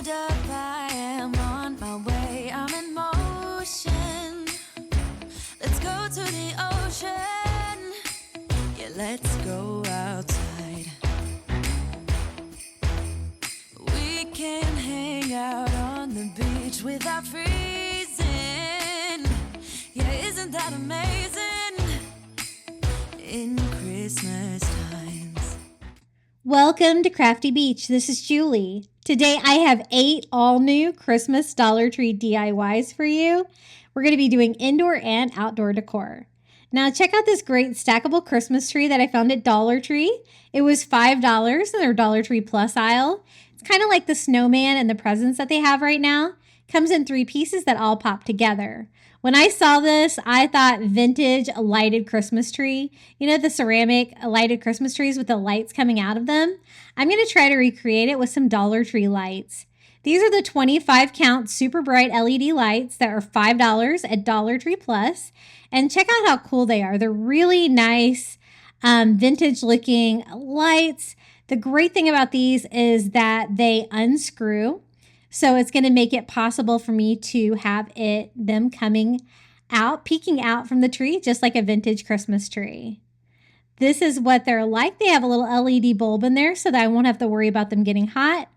hold up, I am on my way. I'm in motion. Let's go to the ocean. Yeah, let's go outside. We can hang out on the beach without freezing. Yeah, isn't that amazing? In Christmas times. Welcome to Crafty Beach. This is Julie. Today I have 8 all-new Christmas Dollar Tree DIYs for you. We're going to be doing indoor and outdoor decor. Now check out this great stackable Christmas tree that I found at Dollar Tree. It was $5 in their Dollar Tree Plus aisle. It's kind of like the snowman and the presents that they have right now. Comes in 3 pieces that all pop together. When I saw this, I thought vintage lighted Christmas tree. You know, the ceramic lighted Christmas trees with the lights coming out of them? I'm going to try to recreate it with some Dollar Tree lights. These are the 25 count super bright LED lights that are $5 at Dollar Tree Plus. And check out how cool they are. They're really nice, vintage looking lights. The great thing about these is that they unscrew. So it's going to make it possible for me to have them coming out, peeking out from the tree, just like a vintage Christmas tree. This is what they're like. They have a little LED bulb in there so that I won't have to worry about them getting hot.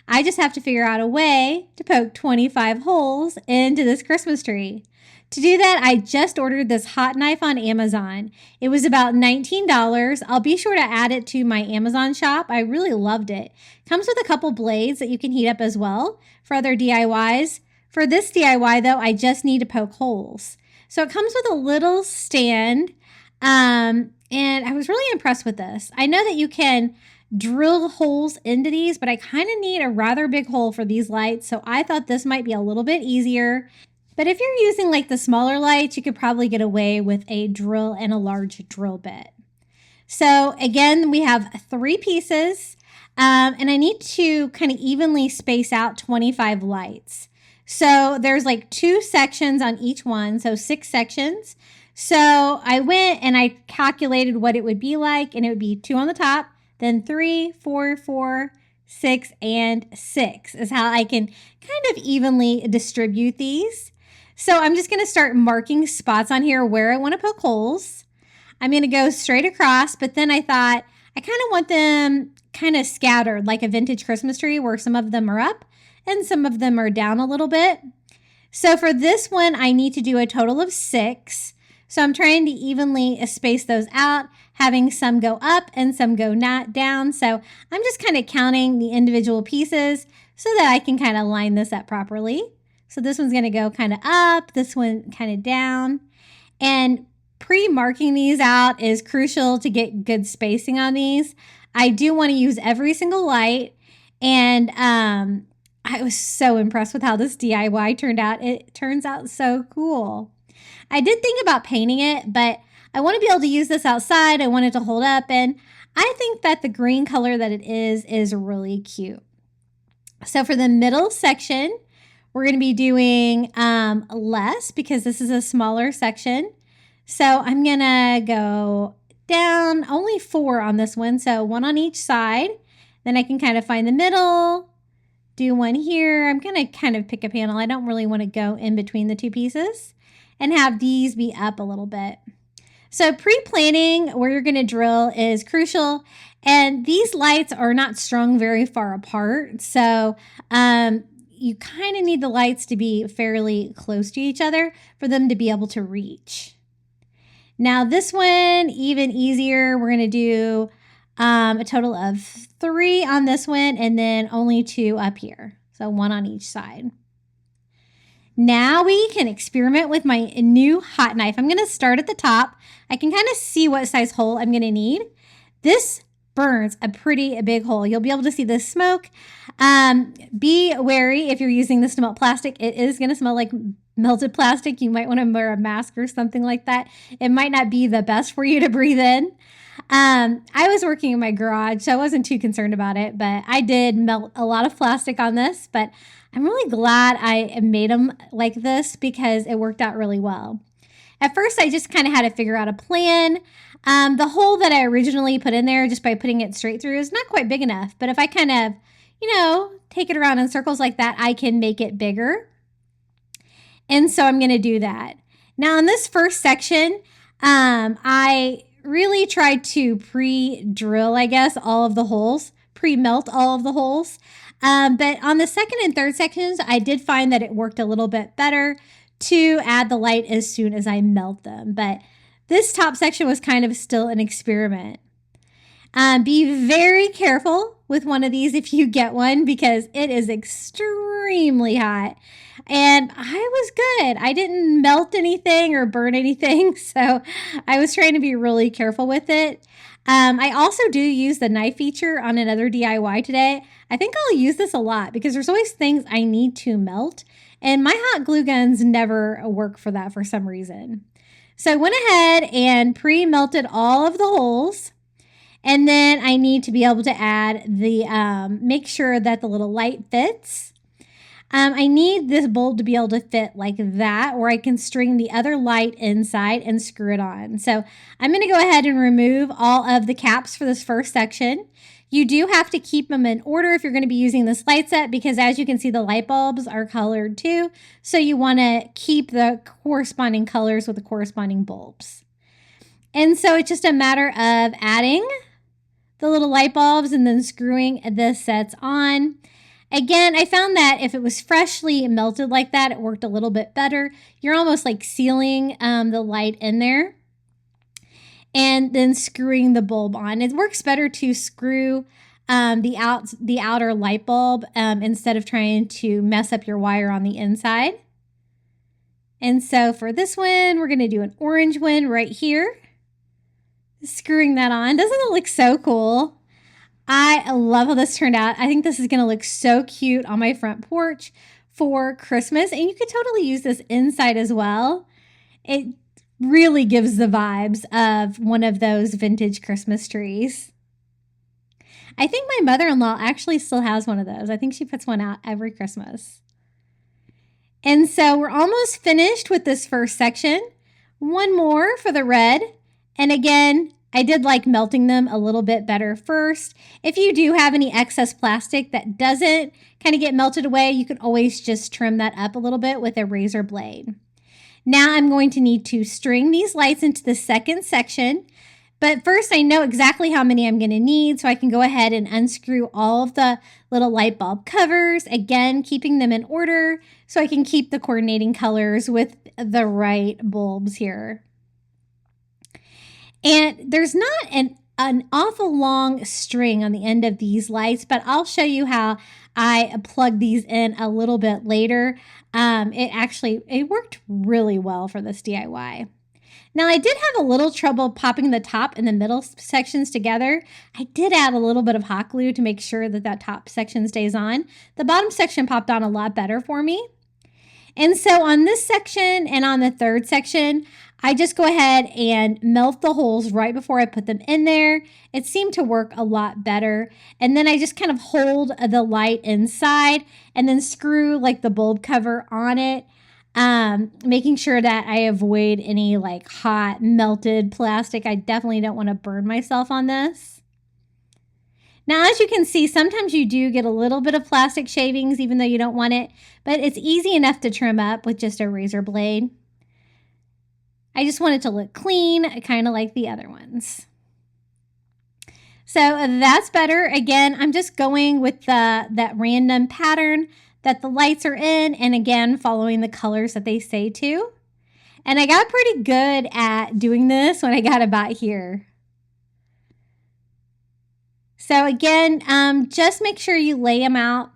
I just have to figure out a way to poke 25 holes into this Christmas tree. To do that, I just ordered this hot knife on Amazon. It was about $19. I'll be sure to add it to my Amazon shop. I really loved it. Comes with a couple blades that you can heat up as well for other DIYs. For this DIY though, I just need to poke holes. So it comes with a little stand, and I was really impressed with this. I know that you can drill holes into these, but I kind of need a rather big hole for these lights. So I thought this might be a little bit easier. But if you're using like the smaller lights, you could probably get away with a drill and a large drill bit. So again, we have 3 pieces, and I need to kind of evenly space out 25 lights. So there's like 2 sections on each one, so 6 sections. So I went and I calculated what it would be like, and it would be 2 on the top, then 3, 4, 4, 6, and 6 is how I can kind of evenly distribute these. So I'm just going to start marking spots on here where I want to poke holes. I'm going to go straight across, but then I thought I kind of want them kind of scattered like a vintage Christmas tree where some of them are up and some of them are down a little bit. So for this one, I need to do a total of 6. So I'm trying to evenly space those out, having some go up and some go not down. So I'm just kind of counting the individual pieces so that I can kind of line this up properly. So this one's going to go kind of up, this one kind of down. And pre-marking these out is crucial to get good spacing on these. I do want to use every single light. And I was so impressed with how this DIY turned out. It turns out so cool. I did think about painting it, but I want to be able to use this outside. I want it to hold up. And I think that the green color that it is really cute. So for the middle section, we're going to be doing less because this is a smaller section. So I'm going to go down only 4 on this one. So 1 on each side. Then I can kind of find the middle, do 1 here. I'm going to kind of pick a panel. I don't really want to go in between the 2 pieces and have these be up a little bit. So pre-planning where you're going to drill is crucial. And these lights are not strung very far apart. So you kind of need the lights to be fairly close to each other for them to be able to reach. Now this one, even easier. We're going to do a total of 3 on this one and then only 2 up here. So 1 on each side. Now we can experiment with my new hot knife. I'm going to start at the top. I can kind of see what size hole I'm going to need. This burns a pretty big hole. You'll be able to see the smoke. Be wary if you're using this to melt plastic. It is going to smell like melted plastic. You might want to wear a mask or something like that. It might not be the best for you to breathe in. I was working in my garage, so I wasn't too concerned about it, but I did melt a lot of plastic on this, but I'm really glad I made them like this because it worked out really well. At first, I just kind of had to figure out a plan. The hole that I originally put in there just by putting it straight through is not quite big enough, but if I kind of, take it around in circles like that, I can make it bigger. And so I'm going to do that. Now in this first section, I really tried to pre-drill, I guess, all of the holes, pre-melt all of the holes. But on the second and third sections, I did find that it worked a little bit better to add the light as soon as I melt them. But this top section was kind of still an experiment. Be very careful with one of these if you get one because it is extremely hot. And I was good. I didn't melt anything or burn anything, so I was trying to be really careful with it. I also do use the knife feature on another DIY today. I think I'll use this a lot because there's always things I need to melt, and my hot glue guns never work for that for some reason. So I went ahead and pre-melted all of the holes. And then I need to be able to add the, make sure that the little light fits. I need this bulb to be able to fit like that, where I can string the other light inside and screw it on. So I'm going to go ahead and remove all of the caps for this first section. You do have to keep them in order if you're going to be using this light set because as you can see, the light bulbs are colored too. So you want to keep the corresponding colors with the corresponding bulbs. And so it's just a matter of adding the little light bulbs and then screwing the sets on. Again, I found that if it was freshly melted like that, it worked a little bit better. You're almost like sealing the light in there and then screwing the bulb on. It works better to screw the outer light bulb instead of trying to mess up your wire on the inside. And so for this one, we're going to do an orange one right here. Screwing that on. Doesn't it look so cool? I love how this turned out. I think this is going to look so cute on my front porch for Christmas. And you could totally use this inside as well. It really gives the vibes of one of those vintage Christmas trees. I think my mother-in-law actually still has one of those. I think she puts one out every Christmas. And so we're almost finished with this first section. One more for the red. And again, I did like melting them a little bit better first. If you do have any excess plastic that doesn't kind of get melted away, you can always just trim that up a little bit with a razor blade. Now I'm going to need to string these lights into the second section. But first, I know exactly how many I'm going to need, so I can go ahead and unscrew all of the little light bulb covers. Again, keeping them in order so I can keep the coordinating colors with the right bulbs here. And there's not an awful long string on the end of these lights, but I'll show you how I plug these in a little bit later. It worked really well for this DIY. Now, I did have a little trouble popping the top and the middle sections together. I did add a little bit of hot glue to make sure that that top section stays on. The bottom section popped on a lot better for me. And so on this section and on the third section, I just go ahead and melt the holes right before I put them in there. It seemed to work a lot better. And then I just kind of hold the light inside and then screw like the bulb cover on it, making sure that I avoid any like hot melted plastic. I definitely don't want to burn myself on this. Now, as you can see, sometimes you do get a little bit of plastic shavings even though you don't want it, but it's easy enough to trim up with just a razor blade. I just want it to look clean, kind of like the other ones. So that's better. Again, I'm just going with that random pattern that the lights are in, and again, following the colors that they say to. And I got pretty good at doing this when I got about here. So again, just make sure you lay them out.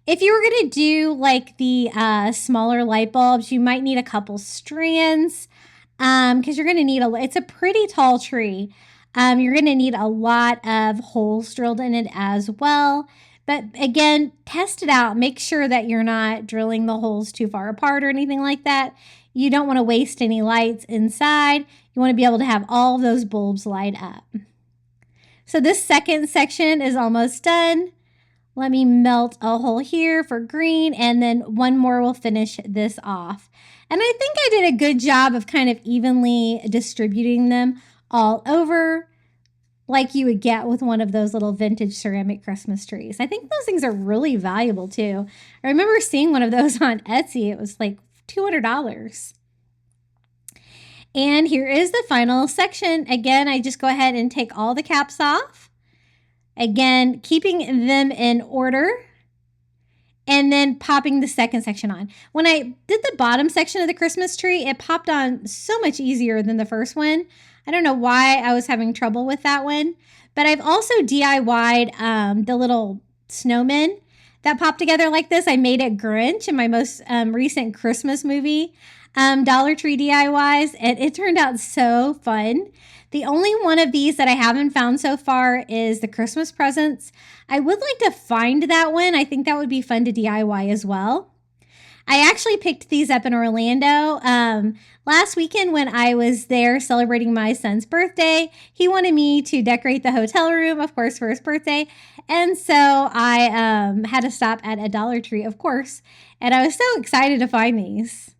If you were going to do like the smaller light bulbs, you might need a couple strands. Because you're going to need it's a pretty tall tree. You're going to need a lot of holes drilled in it as well. But again, test it out. Make sure that you're not drilling the holes too far apart or anything like that. You don't want to waste any lights inside. You want to be able to have all of those bulbs light up. So this second section is almost done. Let me melt a hole here for green, and then one more will finish this off. And I think I did a good job of kind of evenly distributing them all over. like you would get with one of those little vintage ceramic Christmas trees. I think those things are really valuable too. I remember seeing one of those on Etsy. It was like $200. And here is the final section. Again, I just go ahead and take all the caps off. Again, keeping them in order. And then popping the second section on. When I did the bottom section of the Christmas tree, it popped on so much easier than the first one. I don't know why I was having trouble with that one. But I've also DIY'd the little snowman that popped together like this. I made it Grinch in my most recent Christmas movie, Dollar Tree DIYs. And it turned out so fun. The only one of these that I haven't found so far is the Christmas presents. I would like to find that one. I think that would be fun to DIY as well. I actually picked these up in Orlando last weekend when I was there celebrating my son's birthday. He wanted me to decorate the hotel room, of course, for his birthday. And so I had to stop at a Dollar Tree, of course. And I was so excited to find these.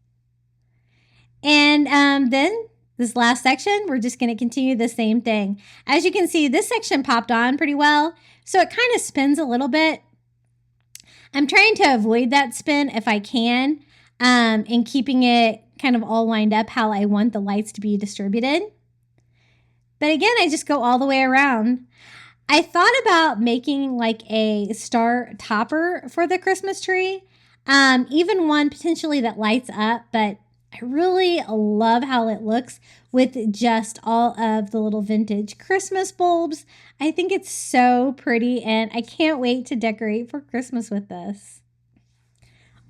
And then this last section, we're just going to continue the same thing. As you can see, this section popped on pretty well, so it kind of spins a little bit. I'm trying to avoid that spin if I can, and keeping it kind of all lined up how I want the lights to be distributed. But again, I just go all the way around. I thought about making like a star topper for the Christmas tree, even one potentially that lights up, but I really love how it looks with just all of the little vintage Christmas bulbs. I think it's so pretty and I can't wait to decorate for Christmas with this.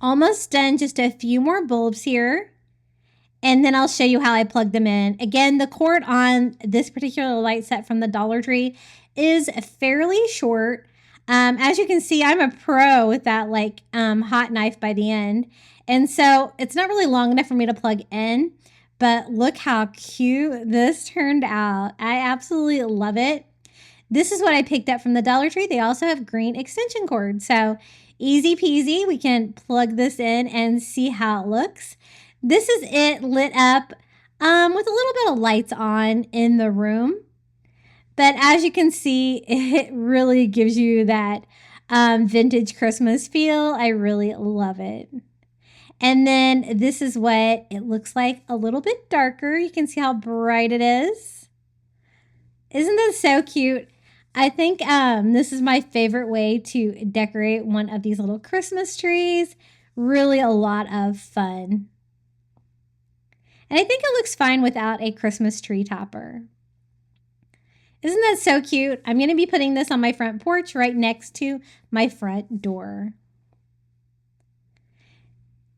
Almost done, just a few more bulbs here. And then I'll show you how I plug them in. Again, the cord on this particular light set from the Dollar Tree is fairly short. As you can see, I'm a pro with that like hot knife by the end. And so it's not really long enough for me to plug in, but look how cute this turned out. I absolutely love it. This is what I picked up from the Dollar Tree. They also have green extension cords. So easy peasy. We can plug this in and see how it looks. This is it lit up with a little bit of lights on in the room. But as you can see, it really gives you that vintage Christmas feel. I really love it. And then this is what it looks like a little bit darker. You can see how bright it is. Isn't that so cute? I think this is my favorite way to decorate one of these little Christmas trees. Really a lot of fun. And I think it looks fine without a Christmas tree topper. Isn't that so cute? I'm going to be putting this on my front porch right next to my front door.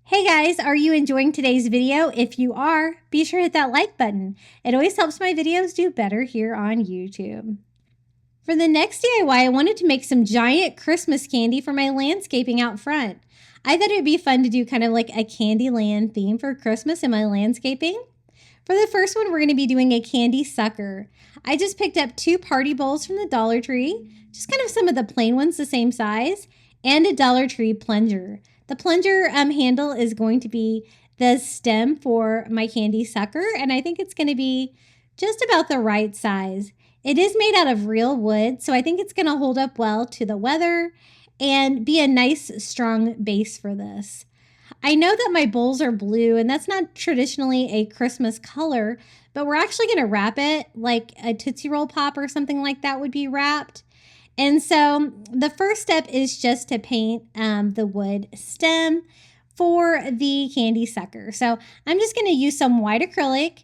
Hey guys, are you enjoying today's video? If you are, be sure to hit that like button. It always helps my videos do better here on YouTube. For the next DIY, I wanted to make some giant Christmas candy for my landscaping out front. I thought it would be fun to do kind of like a candyland theme for Christmas in my landscaping. For the first one, we're going to be doing a candy sucker. I just picked up 2 party bowls from the Dollar Tree, just kind of some of the plain ones the same size, and a Dollar Tree plunger. The plunger handle is going to be the stem for my candy sucker, and I think it's going to be just about the right size. It is made out of real wood, so I think it's going to hold up well to the weather and be a nice, strong base for this. I know that my bowls are blue, and that's not traditionally a Christmas color, but we're actually going to wrap it like a Tootsie Roll Pop or something like that would be wrapped. And so the first step is just to paint the wood stem for the candy sucker. So I'm just going to use some white acrylic.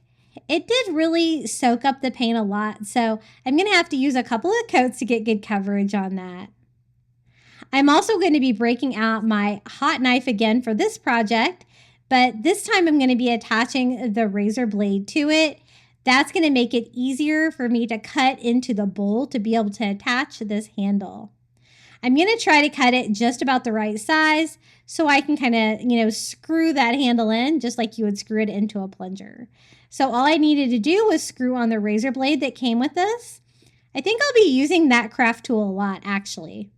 It did really soak up the paint a lot, so I'm going to have to use a couple of coats to get good coverage on that. I'm also going to be breaking out my hot knife again for this project, but this time I'm going to be attaching the razor blade to it. That's going to make it easier for me to cut into the bowl to be able to attach this handle. I'm going to try to cut it just about the right size so I can kind of, screw that handle in just like you would screw it into a plunger. So all I needed to do was screw on the razor blade that came with this. I think I'll be using that craft tool a lot, actually.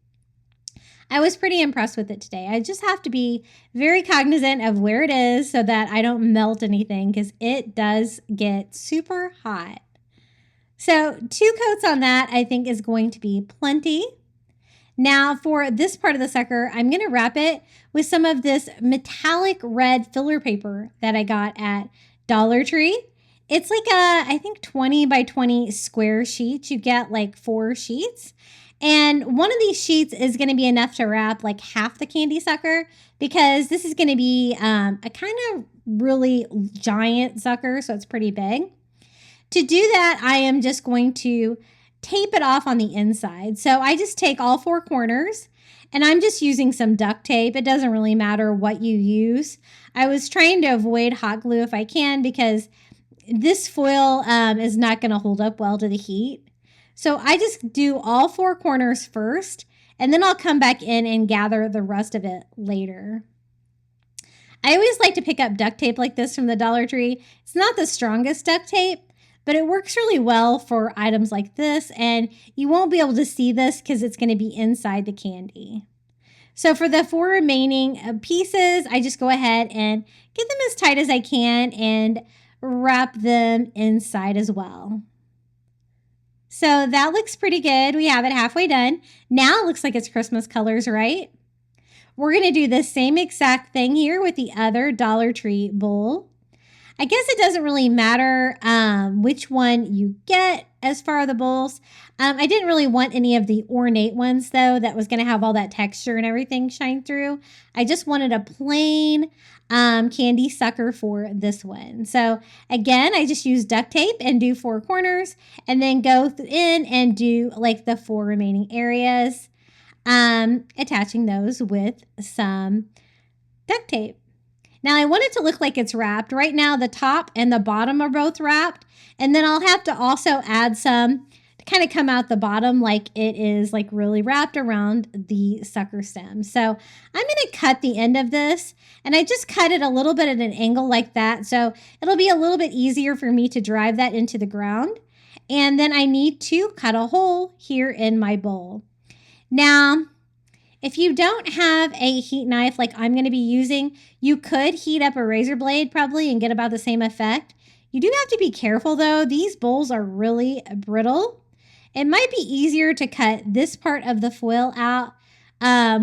I was pretty impressed with it today. I just have to be very cognizant of where it is so that I don't melt anything because it does get super hot. So 2 coats on that I think is going to be plenty. Now for this part of the sucker, I'm going to wrap it with some of this metallic red filler paper that I got at Dollar Tree. It's like I think 20 by 20 square sheets. You get like 4 sheets. And one of these sheets is going to be enough to wrap like half the candy sucker because this is going to be a kind of really giant sucker, so it's pretty big. To do that, I am just going to tape it off on the inside. So I just take all 4 corners and I'm just using some duct tape. It doesn't really matter what you use. I was trying to avoid hot glue if I can because this foil is not going to hold up well to the heat. So I just do all 4 corners first, and then I'll come back in and gather the rest of it later. I always like to pick up duct tape like this from the Dollar Tree. It's not the strongest duct tape, but it works really well for items like this, and you won't be able to see this because it's going to be inside the candy. So for the 4 remaining pieces, I just go ahead and get them as tight as I can and wrap them inside as well. So that looks pretty good. We have it halfway done. Now it looks like it's Christmas colors, right? We're going to do the same exact thing here with the other Dollar Tree bowl. I guess it doesn't really matter which one you get as far as the bowls. I didn't really want any of the ornate ones, though, that was going to have all that texture and everything shine through. I just wanted a plain candy sucker for this one. So again, I just use duct tape and do 4 corners and then go in and do like the 4 remaining areas, attaching those with some duct tape. Now I want it to look like it's wrapped. Right now the top and the bottom are both wrapped, and then I'll have to also add some to kind of come out the bottom like it is like really wrapped around the sucker stem. So I'm going to cut the end of this, and I just cut it a little bit at an angle like that, so it'll be a little bit easier for me to drive that into the ground. And then I need to cut a hole here in my bowl. Now, if you don't have a heat knife like I'm going to be using, you could heat up a razor blade probably and get about the same effect. You do have to be careful though. These bowls are really brittle. It might be easier to cut this part of the foil out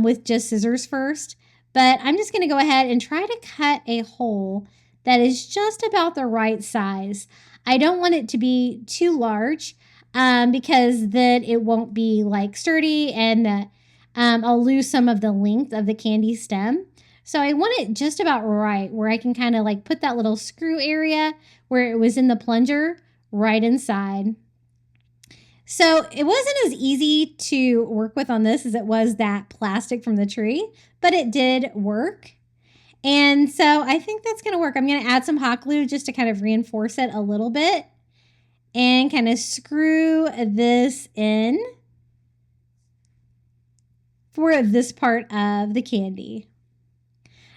with just scissors first, but I'm just going to go ahead and try to cut a hole that is just about the right size. I don't want it to be too large because then it won't be like sturdy and I'll lose some of the length of the candy stem. So I want it just about right where I can kind of like put that little screw area where it was in the plunger right inside. So it wasn't as easy to work with on this as it was that plastic from the tree, but it did work. And so I think that's going to work. I'm going to add some hot glue just to kind of reinforce it a little bit and kind of screw this in for this part of the candy.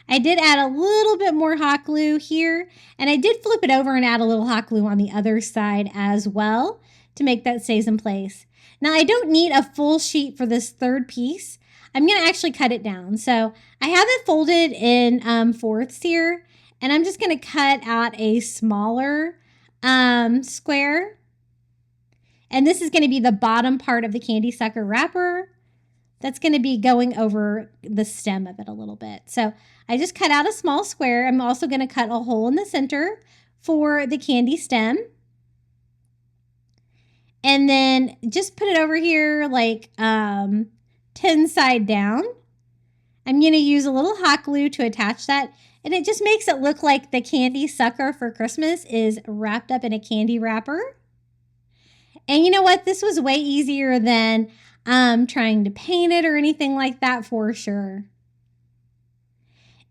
I did add a little bit more hot glue here, and I did flip it over and add a little hot glue on the other side as well to make that stays in place. Now I don't need a full sheet for this third piece. I'm going to actually cut it down. So I have it folded in fourths here, and I'm just going to cut out a smaller square. And this is going to be the bottom part of the candy sucker wrapper. That's going to be going over the stem of it a little bit. So I just cut out a small square. I'm also going to cut a hole in the center for the candy stem. And then just put it over here like 10 side down. I'm going to use a little hot glue to attach that. And it just makes it look like the candy sucker for Christmas is wrapped up in a candy wrapper. And you know what? This was way easier than trying to paint it or anything like that for sure.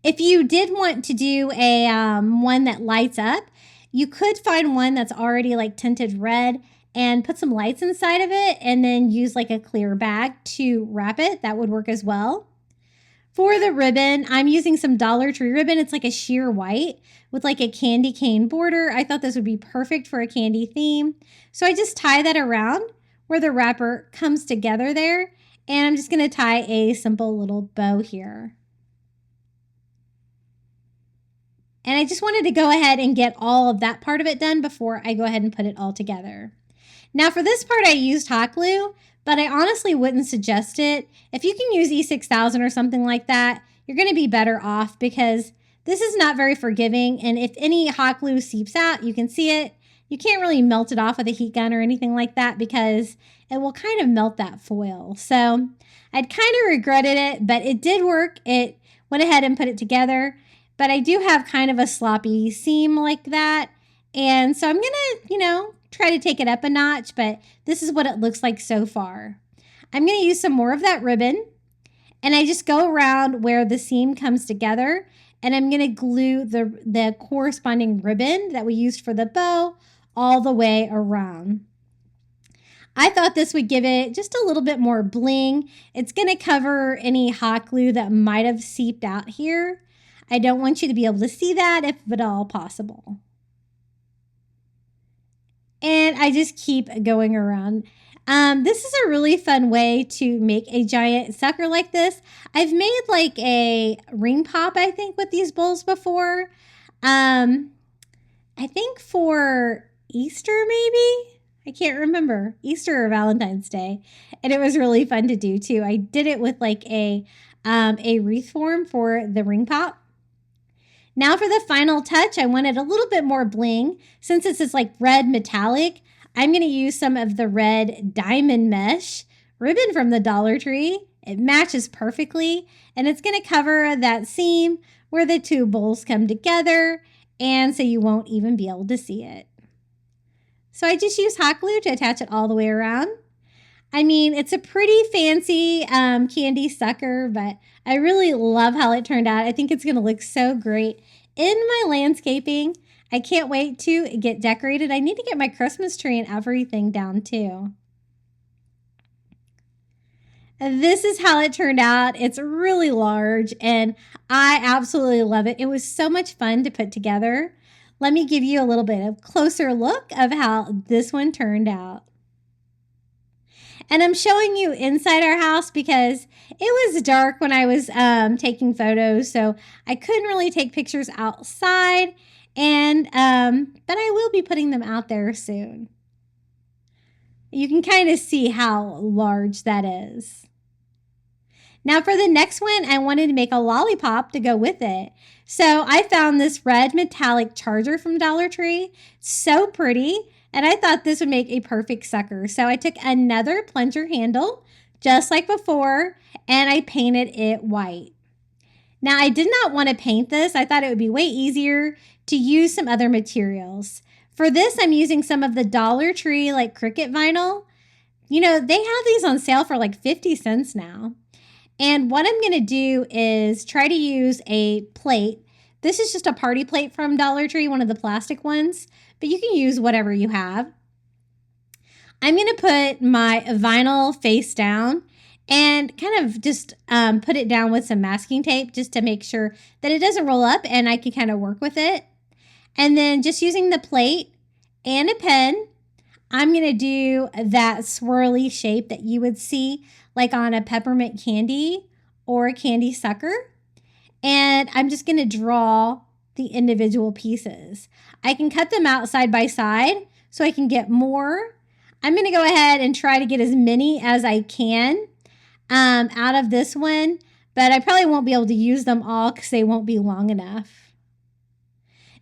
If you did want to do a one that lights up, you could find one that's already like tinted red and put some lights inside of it and then use like a clear bag to wrap it. That would work as well. For the ribbon, I'm using some Dollar Tree ribbon. It's like a sheer white with like a candy cane border. I thought this would be perfect for a candy theme. So I just tie that around where the wrapper comes together there. And I'm just going to tie a simple little bow here. And I just wanted to go ahead and get all of that part of it done before I go ahead and put it all together. Now for this part I used hot glue, but I honestly wouldn't suggest it. If you can use E6000 or something like that, you're going to be better off because this is not very forgiving, and if any hot glue seeps out, you can see it. You can't really melt it off with a heat gun or anything like that because it will kind of melt that foil. So I'd kind of regretted it, but it did work. It went ahead and put it together, but I do have kind of a sloppy seam like that. And so I'm going to, try to take it up a notch, but this is what it looks like so far. I'm going to use some more of that ribbon, and I just go around where the seam comes together, and I'm going to glue the corresponding ribbon that we used for the bow all the way around. I thought this would give it just a little bit more bling. It's going to cover any hot glue that might have seeped out here. I don't want you to be able to see that if at all possible. And I just keep going around. This is a really fun way to make a giant sucker like this. I've made like a ring pop, I think, with these bowls before. I think for Easter maybe? I can't remember. Easter or Valentine's Day. And it was really fun to do too. I did it with like a wreath form for the ring pop. Now for the final touch, I wanted a little bit more bling. Since this is like red metallic, I'm going to use some of the red diamond mesh ribbon from the Dollar Tree. It matches perfectly, and it's going to cover that seam where the two bowls come together, and so you won't even be able to see it. So I just use hot glue to attach it all the way around. I mean, it's a pretty fancy candy sucker, but I really love how it turned out. I think it's going to look so great in my landscaping. I can't wait to get decorated. I need to get my Christmas tree and everything down too. This is how it turned out. It's really large and I absolutely love it. It was so much fun to put together. Let me give you a little bit of closer look of how this one turned out. And I'm showing you inside our house because it was dark when I was taking photos, so I couldn't really take pictures outside. And but I will be putting them out there soon. You can kind of see how large that is. Now for the next one, I wanted to make a lollipop to go with it. So I found this red metallic charger from Dollar Tree. So pretty. And I thought this would make a perfect sucker. So I took another plunger handle, just like before, and I painted it white. Now I did not want to paint this. I thought it would be way easier to use some other materials. For this, I'm using some of the Dollar Tree like cricket vinyl. They have these on sale for like 50 cents now. And what I'm going to do is try to use a plate. This is just a party plate from Dollar Tree, one of the plastic ones, but you can use whatever you have. I'm going to put my vinyl face down and kind of just put it down with some masking tape just to make sure that it doesn't roll up and I can kind of work with it. And then just using the plate and a pen, I'm going to do that swirly shape that you would see like on a peppermint candy or a candy sucker. And I'm just going to draw the individual pieces. I can cut them out side by side so I can get more. I'm going to go ahead and try to get as many as I can out of this one, but I probably won't be able to use them all because they won't be long enough.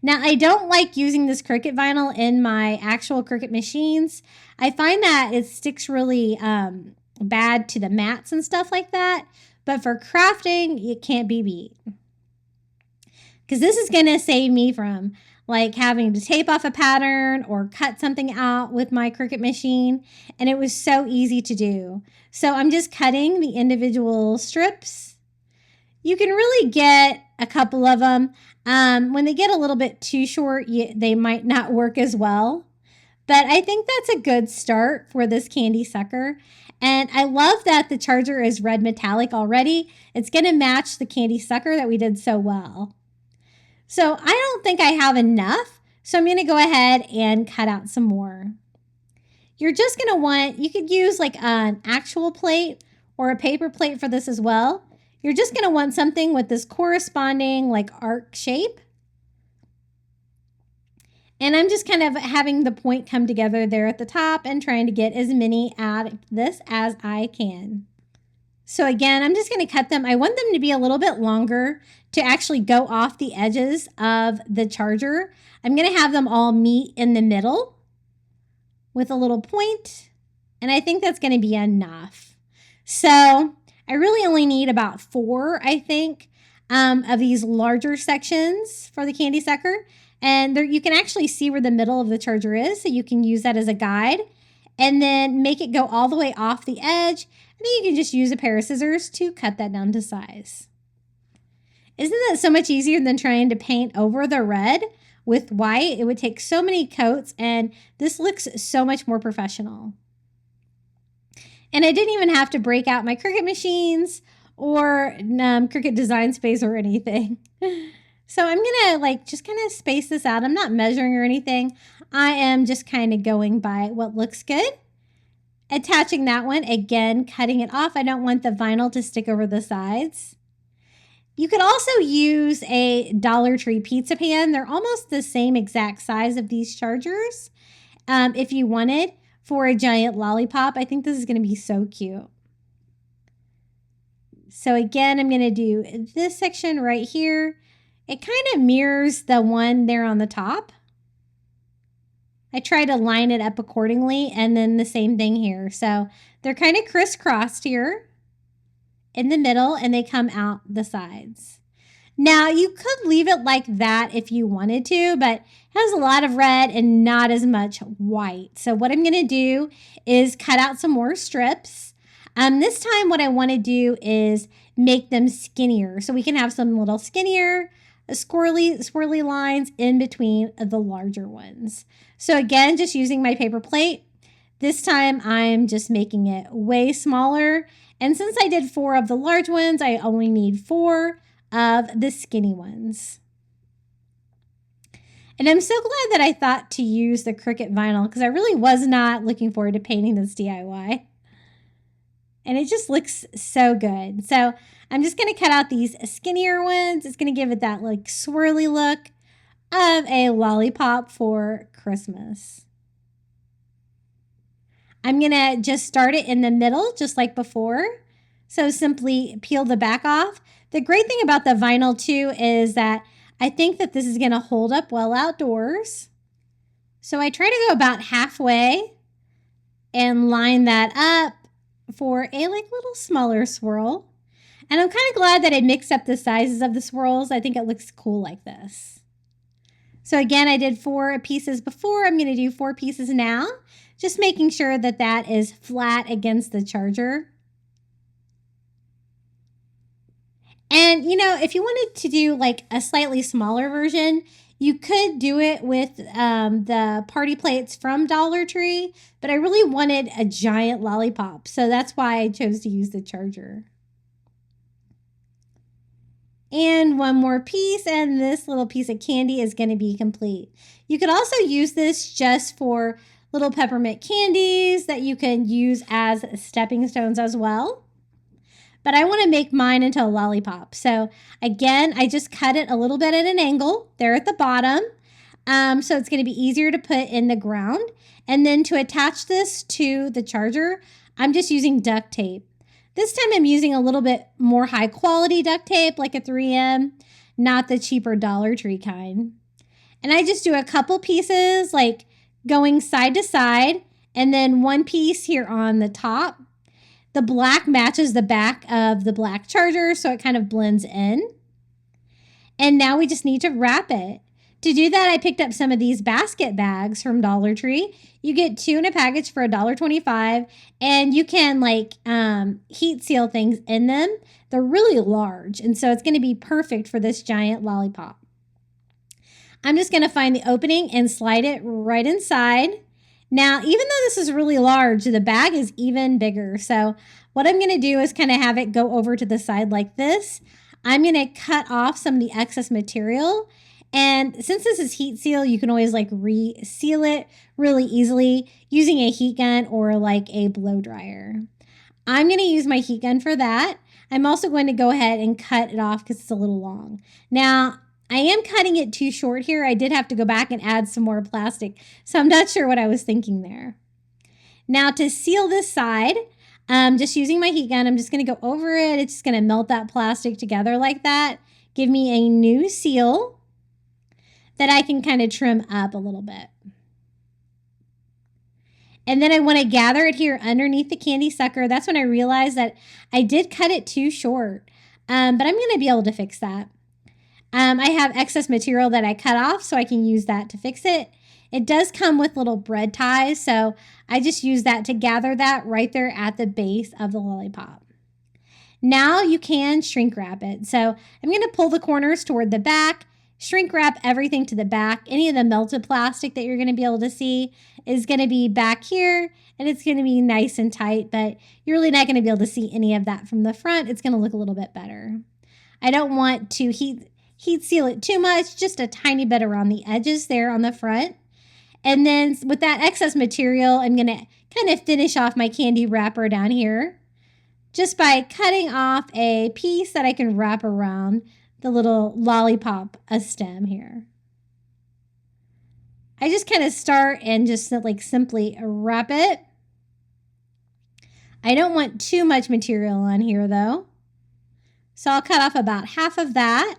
Now, I don't like using this Cricut vinyl in my actual Cricut machines. I find that it sticks really bad to the mats and stuff like that. But for crafting, it can't be beat. Because this is going to save me from like having to tape off a pattern or cut something out with my Cricut machine. And it was so easy to do. So I'm just cutting the individual strips. You can really get a couple of them. When they get a little bit too short, they might not work as well. But I think that's a good start for this candy sucker. And I love that the charger is red metallic already. It's going to match the candy sucker that we did so well. So I don't think I have enough. So I'm going to go ahead and cut out some more. You're just going to want, you could use like an actual plate or a paper plate for this as well. You're just going to want something with this corresponding like arc shape. And I'm just kind of having the point come together there at the top and trying to get as many out of this as I can. So again, I'm just going to cut them. I want them to be a little bit longer to actually go off the edges of the charger. I'm going to have them all meet in the middle with a little point, and I think that's going to be enough. So I really only need about 4, I think, of these larger sections for the candy sucker. And there, you can actually see where the middle of the charger is, so you can use that as a guide. And then make it go all the way off the edge. And then you can just use a pair of scissors to cut that down to size. Isn't that so much easier than trying to paint over the red with white? It would take so many coats, and this looks so much more professional. And I didn't even have to break out my Cricut machines or Cricut Design Space or anything. So I'm going to just kind of space this out. I'm not measuring or anything. I am just kind of going by what looks good. Attaching that one, again, cutting it off. I don't want the vinyl to stick over the sides. You could also use a Dollar Tree pizza pan. They're almost the same exact size of these chargers. If you wanted for a giant lollipop, I think this is going to be so cute. So again, I'm going to do this section right here. It kind of mirrors the one there on the top. I try to line it up accordingly, and then the same thing here. So they're kind of crisscrossed here in the middle, and they come out the sides. Now, you could leave it like that if you wanted to, but it has a lot of red and not as much white. So what I'm going to do is cut out some more strips. This time what I want to do make them skinnier. So we can have some little skinnier, swirly lines in between the larger ones. So again, just using my paper plate. This time I'm just making it way smaller. And since I did 4 of the large ones, I only need 4 of the skinny ones. And I'm so glad that I thought to use the Cricut vinyl, because I really was not looking forward to painting this DIY. And it just looks so good. So I'm just going to cut out these skinnier ones. It's going to give it that swirly look of a lollipop for Christmas. I'm going to just start it in the middle, just like before. So simply peel the back off. The great thing about the vinyl too is that I think that this is going to hold up well outdoors. So I try to go about halfway and line that up for a little smaller swirl. And I'm kind of glad that I mixed up the sizes of the swirls. I think it looks cool like this. So again, I did 4 pieces before. I'm going to do 4 pieces now, just making sure that that is flat against the charger. And, if you wanted to do a slightly smaller version, you could do it with the party plates from Dollar Tree, but I really wanted a giant lollipop, so that's why I chose to use the charger. And one more piece, and this little piece of candy is going to be complete. You could also use this just for little peppermint candies that you can use as stepping stones as well. But I want to make mine into a lollipop. So again, I just cut it a little bit at an angle there at the bottom. So it's going to be easier to put in the ground. And then to attach this to the charger, I'm just using duct tape. This time I'm using a little bit more high quality duct tape, like a 3M, not the cheaper Dollar Tree kind. And I just do a couple pieces, going side to side, and then one piece here on the top. The black matches the back of the black charger, so it kind of blends in. And now we just need to wrap it. To do that, I picked up some of these basket bags from Dollar Tree. You get 2 in a package for $1.25, and you can heat seal things in them. They're really large, and so it's going to be perfect for this giant lollipop. I'm just going to find the opening and slide it right inside. Now, even though this is really large, the bag is even bigger. So what I'm going to do is kind of have it go over to the side like this. I'm going to cut off some of the excess material. And since this is heat seal, you can always re-seal it really easily using a heat gun or a blow dryer. I'm going to use my heat gun for that. I'm also going to go ahead and cut it off because it's a little long. Now, I am cutting it too short here. I did have to go back and add some more plastic, so I'm not sure what I was thinking there. Now to seal this side, just using my heat gun, I'm just going to go over it. It's just going to melt that plastic together like that. Give me a new seal that I can kind of trim up a little bit. And then I want to gather it here underneath the candy sucker. That's when I realized that I did cut it too short, but I'm going to be able to fix that. I have excess material that I cut off, so I can use that to fix it. It does come with little bread ties, so I just use that to gather that right there at the base of the lollipop. Now you can shrink wrap it. So I'm going to pull the corners toward the back, shrink wrap everything to the back. Any of the melted plastic that you're going to be able to see is going to be back here, and it's going to be nice and tight, but you're really not going to be able to see any of that from the front. It's going to look a little bit better. I don't want to heat seal it too much, just a tiny bit around the edges there on the front. And then with that excess material, I'm going to kind of finish off my candy wrapper down here just by cutting off a piece that I can wrap around the little lollipop stem here. I just kind of start and just like simply wrap it. I don't want too much material on here though. So I'll cut off about half of that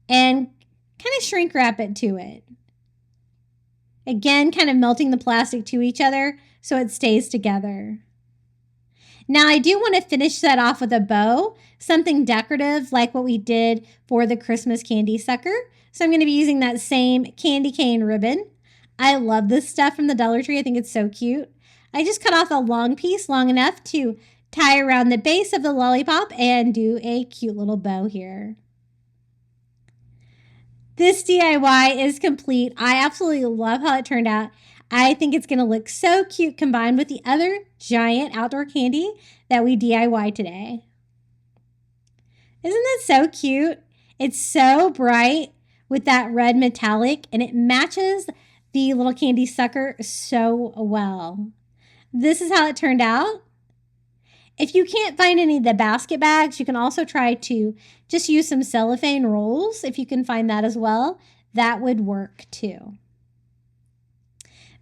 and kind of shrink wrap it to it. Again, kind of melting the plastic to each other so it stays together. Now I do want to finish that off with a bow, something decorative like what we did for the Christmas candy sucker. So I'm going to be using that same candy cane ribbon. I love this stuff from the Dollar Tree. I think it's so cute. I just cut off a long piece, long enough to tie around the base of the lollipop and do a cute little bow here. This DIY is complete. I absolutely love how it turned out. I think it's going to look so cute combined with the other giant outdoor candy that we DIY today. Isn't that so cute? It's so bright with that red metallic, and it matches the little candy sucker so well. This is how it turned out. If you can't find any of the basket bags, you can also try to just use some cellophane rolls. If you can find that as well, that would work too.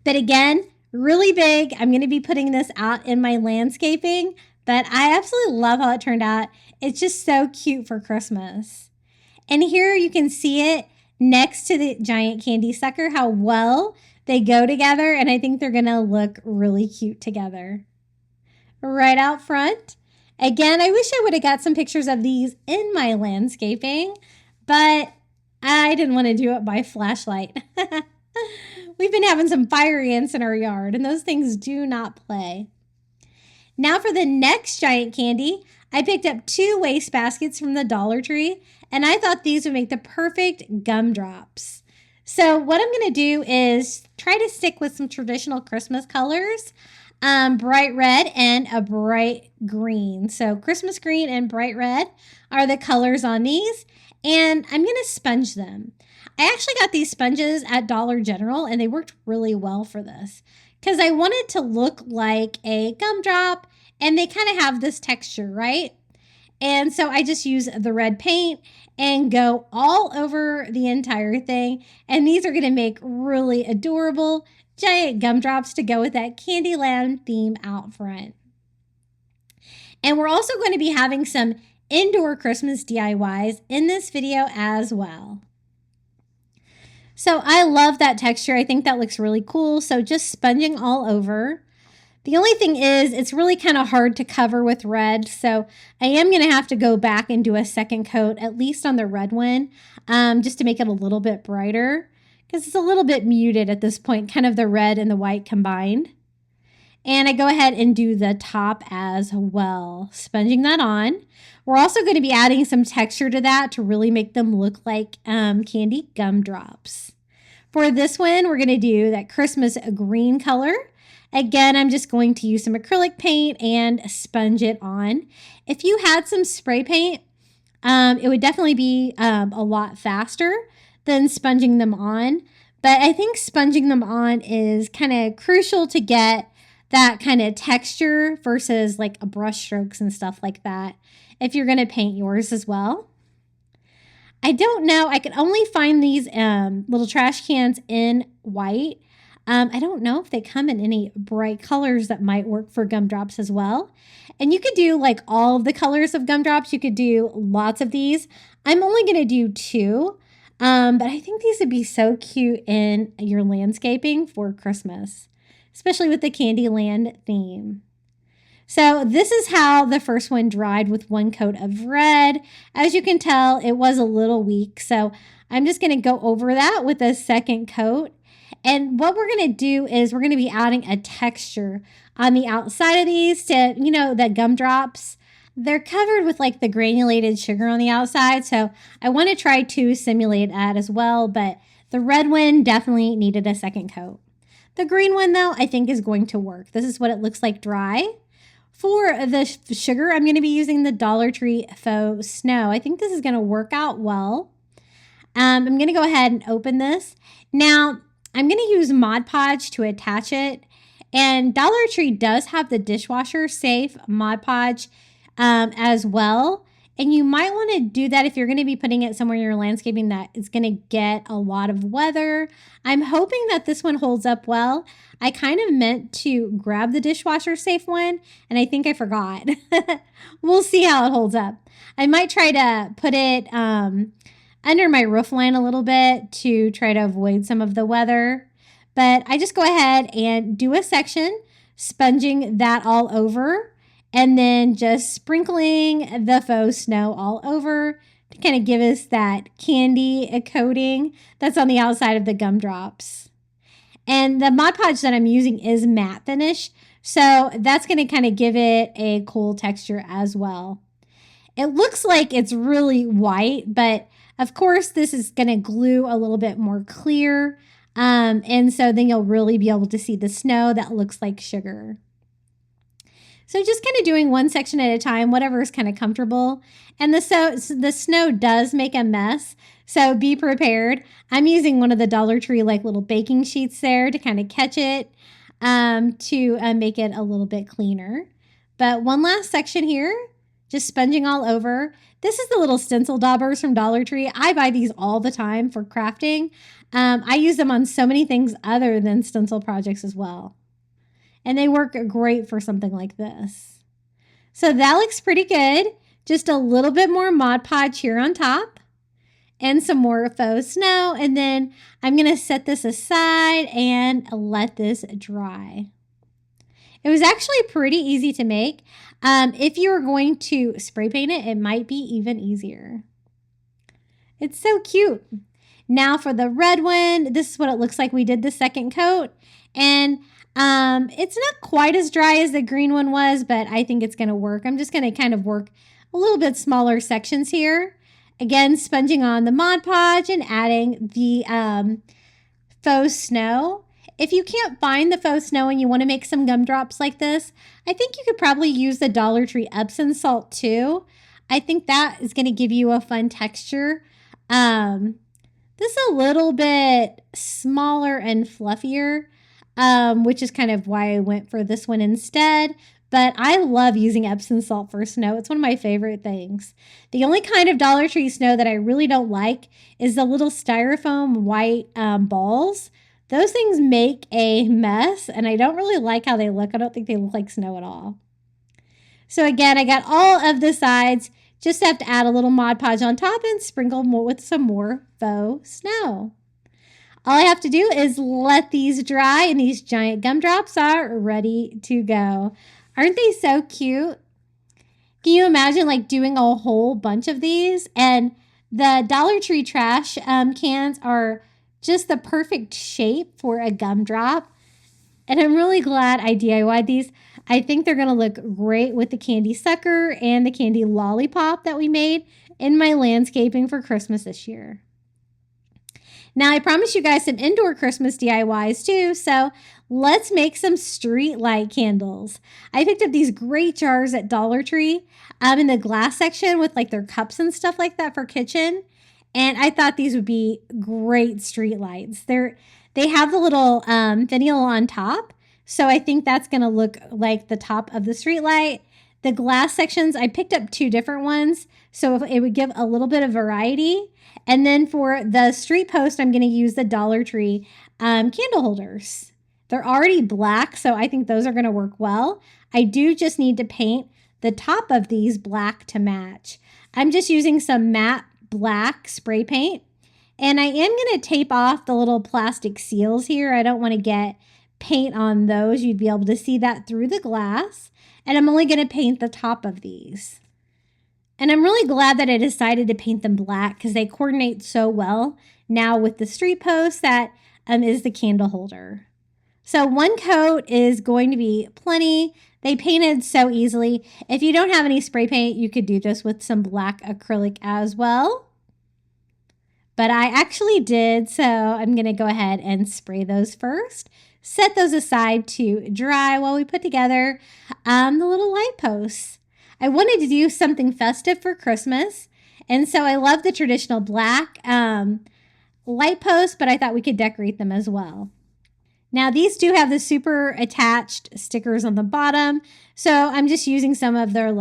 But again, really big. I'm going to be putting this out in my landscaping, but I absolutely love how it turned out. It's just so cute for Christmas. And here you can see it next to the giant candy sucker, how well they go together. And I think they're going to look really cute together. Right out front. Again, I wish I would have got some pictures of these in my landscaping, but I didn't want to do it by flashlight. We've been having some fire ants in our yard, and those things do not play. Now for the next giant candy, I picked up 2 waste baskets from the Dollar Tree, and I thought these would make the perfect gumdrops. So what I'm going to do is try to stick with some traditional Christmas colors. Bright red and a bright green. So Christmas green and bright red are the colors on these, and I'm going to sponge them. I actually got these sponges at Dollar General, and they worked really well for this because I wanted to look like a gumdrop, and they kind of have this texture, right? And so I just use the red paint and go all over the entire thing, and these are going to make really adorable giant gumdrops to go with that Candyland theme out front. And we're also going to be having some indoor Christmas DIYs in this video as well. So I love that texture. I think that looks really cool. So just sponging all over. The only thing is it's really kind of hard to cover with red. So I am going to have to go back and do a second coat, at least on the red one, just to make it a little bit brighter. Because it's a little bit muted at this point, kind of the red and the white combined. And I go ahead and do the top as well, sponging that on. We're also going to be adding some texture to that to really make them look like candy gumdrops. For this one, we're going to do that Christmas green color. Again, I'm just going to use some acrylic paint and sponge it on. If you had some spray paint, it would definitely be a lot faster than sponging them on. But I think sponging them on is kind of crucial to get that kind of texture versus like a brush strokes and stuff like that if you're going to paint yours as well. I don't know. I could only find these little trash cans in white. I don't know if they come in any bright colors that might work for gumdrops as well. And you could do like all of the colors of gumdrops. You could do lots of these. I'm only going to do 2. But I think these would be so cute in your landscaping for Christmas, especially with the Candyland theme. So this is how the first one dried with 1 coat of red. As you can tell, it was a little weak. So I'm just going to go over that with a second coat. And what we're going to do is we're going to be adding a texture on the outside of these to, the gumdrops. They're covered with like the granulated sugar on the outside. So I want to try to simulate that as well. But the red one definitely needed a second coat. The green one, though, I think is going to work. This is what it looks like dry. For the sugar, I'm going to be using the Dollar Tree Faux Snow. I think this is going to work out well. I'm going to go ahead and open this. Now, I'm going to use Mod Podge to attach it. And Dollar Tree does have the dishwasher safe Mod Podge as well. And you might want to do that if you're going to be putting it somewhere you're landscaping that is going to get a lot of weather. I'm hoping that this one holds up well. I kind of meant to grab the dishwasher safe one, and I think I forgot. We'll see how it holds up. I might try to put it under my roof line a little bit to try to avoid some of the weather. But I just go ahead and do a section, sponging that all over, and then just sprinkling the faux snow all over to kind of give us that candy coating that's on the outside of the gumdrops. And the Mod Podge that I'm using is matte finish, so that's going to kind of give it a cool texture as well. It looks like it's really white, but of course this is going to glue a little bit more clear, and so then you'll really be able to see the snow that looks like sugar. So just kind of doing one section at a time, whatever is kind of comfortable. And the snow does make a mess, so be prepared. I'm using one of the Dollar Tree like little baking sheets there to kind of catch it, to make it a little bit cleaner. But one last section here, just sponging all over. This is the little stencil daubers from Dollar Tree. I buy these all the time for crafting. I use them on so many things other than stencil projects as well. And they work great for something like this. So that looks pretty good. Just a little bit more Mod Podge here on top. And some more faux snow. And then I'm going to set this aside and let this dry. It was actually pretty easy to make. If you were going to spray paint it, it might be even easier. It's so cute. Now for the red one, this is what it looks like. We did the second coat. And it's not quite as dry as the green one was, but I think it's going to work. I'm just going to kind of work a little bit smaller sections here. Again, sponging on the Mod Podge and adding the faux snow. If you can't find the faux snow and you want to make some gumdrops like this, I think you could probably use the Dollar Tree Epsom salt too. I think that is going to give you a fun texture. This is a little bit smaller and fluffier, which is kind of why I went for this one instead. But I love using Epsom salt for snow. It's one of my favorite things. The only kind of Dollar Tree snow that I really don't like is the little styrofoam white balls. Those things make a mess, and I don't really like how they look. I don't think they look like snow at all. So again, I got all of the sides. Just have to add a little Mod Podge on top and sprinkle more with some more faux snow. All I have to do is let these dry, and these giant gumdrops are ready to go. Aren't they so cute? Can you imagine like doing a whole bunch of these? And the Dollar Tree trash cans are just the perfect shape for a gumdrop. And I'm really glad I DIY'd these. I think they're going to look great with the candy sucker and the candy lollipop that we made in my landscaping for Christmas this year. Now, I promised you guys some indoor Christmas DIYs too, so let's make some street light candles. I picked up these great jars at Dollar Tree in the glass section with like their cups and stuff like that for kitchen. And I thought these would be great street lights. They have the little finial on top, so I think that's going to look like the top of the street light. The glass sections, I picked up 2 different ones, so it would give a little bit of variety. And then for the street post, I'm going to use the Dollar Tree candle holders. They're already black, so I think those are going to work well. I do just need to paint the top of these black to match. I'm just using some matte black spray paint, and I am going to tape off the little plastic seals here. I don't want to get paint on those. You'd be able to see that through the glass, and I'm only going to paint the top of these. And I'm really glad that I decided to paint them black because they coordinate so well now with the street post that is the candle holder. So 1 coat is going to be plenty. They painted so easily. If you don't have any spray paint, you could do this with some black acrylic as well. But I actually did, so I'm going to go ahead and spray those first. Set those aside to dry while we put together the little light posts. I wanted to do something festive for Christmas, and so I love the traditional black light posts, but I thought we could decorate them as well. Now, these do have the super attached stickers on the bottom, so I'm just using some of their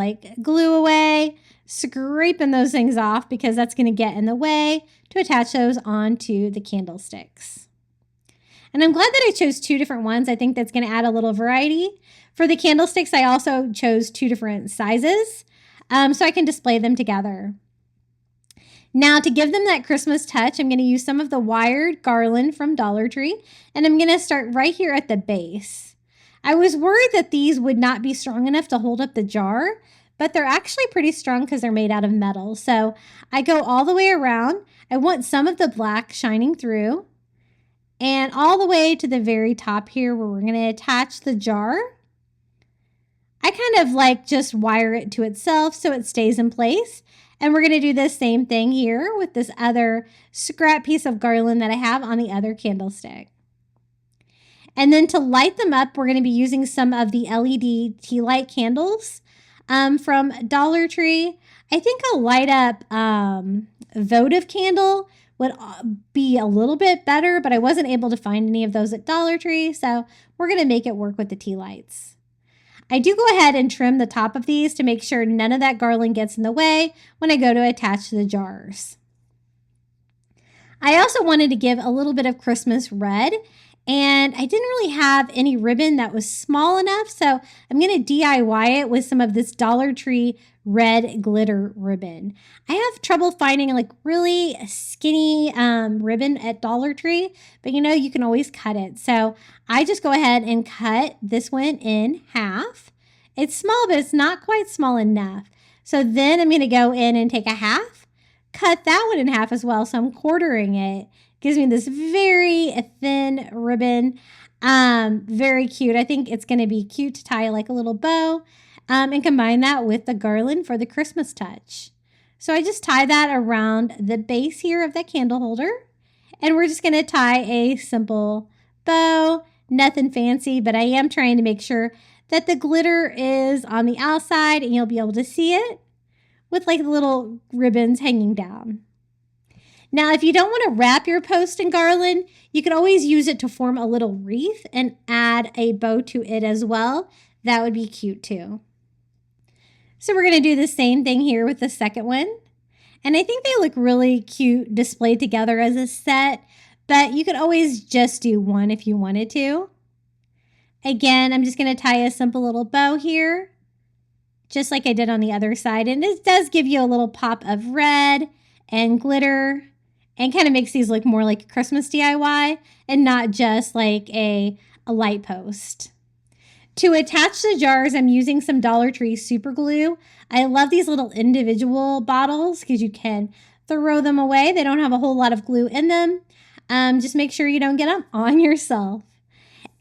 glue away, scraping those things off because that's going to get in the way to attach those onto the candlesticks. And I'm glad that I chose 2 different ones. I think that's going to add a little variety. For the candlesticks, I also chose 2 different sizes so I can display them together. Now, to give them that Christmas touch, I'm going to use some of the wired garland from Dollar Tree, and I'm going to start right here at the base. I was worried that these would not be strong enough to hold up the jar, but they're actually pretty strong because they're made out of metal. So I go all the way around. I want some of the black shining through, and all the way to the very top here where we're going to attach the jar. I kind of just wire it to itself so it stays in place. And we're going to do the same thing here with this other scrap piece of garland that I have on the other candlestick. And then to light them up, we're going to be using some of the LED tea light candles from Dollar Tree. I think a light up votive candle would be a little bit better, but I wasn't able to find any of those at Dollar Tree, so we're going to make it work with the tea lights. I do go ahead and trim the top of these to make sure none of that garland gets in the way when I go to attach the jars. I also wanted to give a little bit of Christmas red, and I didn't really have any ribbon that was small enough, so I'm going to DIY it with some of this Dollar Tree red glitter ribbon. I have trouble finding really skinny ribbon at Dollar Tree, but you can always cut it. So I just go ahead and cut this one in half. It's small, but it's not quite small enough. So then I'm going to go in and take a half, cut that one in half as well. So I'm quartering it. Gives me this very thin ribbon. Very cute. I think it's going to be cute to tie like a little bow. And combine that with the garland for the Christmas touch. So I just tie that around the base here of that candle holder. And we're just going to tie a simple bow, nothing fancy, but I am trying to make sure that the glitter is on the outside and you'll be able to see it with little ribbons hanging down. Now, if you don't want to wrap your post in garland, you can always use it to form a little wreath and add a bow to it as well. That would be cute too. So we're going to do the same thing here with the second one. And I think they look really cute displayed together as a set, but you could always just do one if you wanted to. Again, I'm just going to tie a simple little bow here, just like I did on the other side. And this does give you a little pop of red and glitter and kind of makes these look more like a Christmas DIY and not just like a light post. To attach the jars, I'm using some Dollar Tree super glue. I love these little individual bottles because you can throw them away. They don't have a whole lot of glue in them. Just make sure you don't get them on yourself.